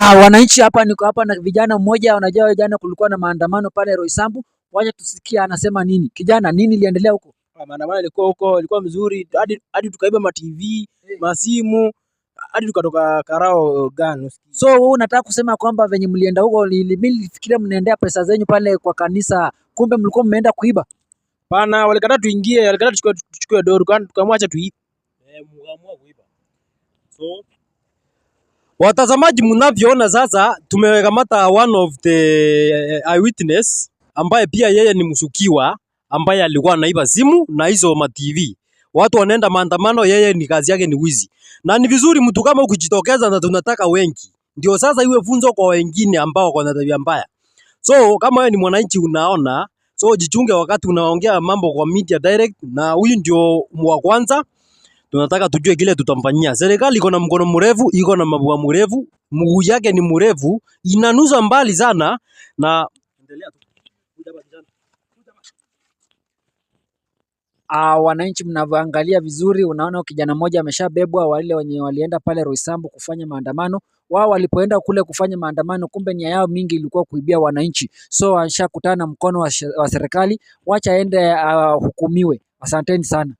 Wananchi hapa, niko hapa na vijana mmoja. Unajua jana kulikuwa na maandamano pale Roysambu. Wacha tusikie anasema nini. Kijana, nini iliendelea huko? Maandamano yalikuwa huko, ilikuwa mzuri hadi tukaiba ma TV, masimu, hadi tukatoka karao gani. So wewe unataka kusema kwamba venye mlienda huko, mimi nilifikiria mnaendea pesa zenyu pale kwa kanisa, kumbe mlikuwa mmeenda kuiba? Pana walikataa tuingie, walikataa tuchukue doru, tukamwacha tuibe. Mkaamua kuiba. So watazamaji, mnavyoona sasa tumekamata one of the eyewitness ambaye pia yeye ni mshukiwa ambaye alikuwa anaiba simu na hizo ma TV. Watu wanaenda maandamano, yeye ni kazi yake ni wizi. Na ni vizuri mtu kama ukijitokeza, na tunataka wengi. Ndio sasa iwe funzo kwa wengine ambao wana tabia mbaya. So kama wewe ni mwananchi unaona, so jichunge wakati unaongea mambo kwa media direct, na huyu ndio wa kwanza. Tunataka tujue kile tutamfanyia. Serikali iko na mkono mrefu, iko na mabua mrefu, mguu yake ni mrefu, inanusa mbali sana na endelea tu. Wananchi mnavyoangalia vizuri, unaona kijana mmoja ameshabebwa. Wale wenye walienda pale Roysambu kufanya maandamano, wao walipoenda kule kufanya maandamano, kumbe nia yao mingi ilikuwa kuibia wananchi. So washakutana mkono wa serikali, wacha aende hukumiwe. Asanteni sana.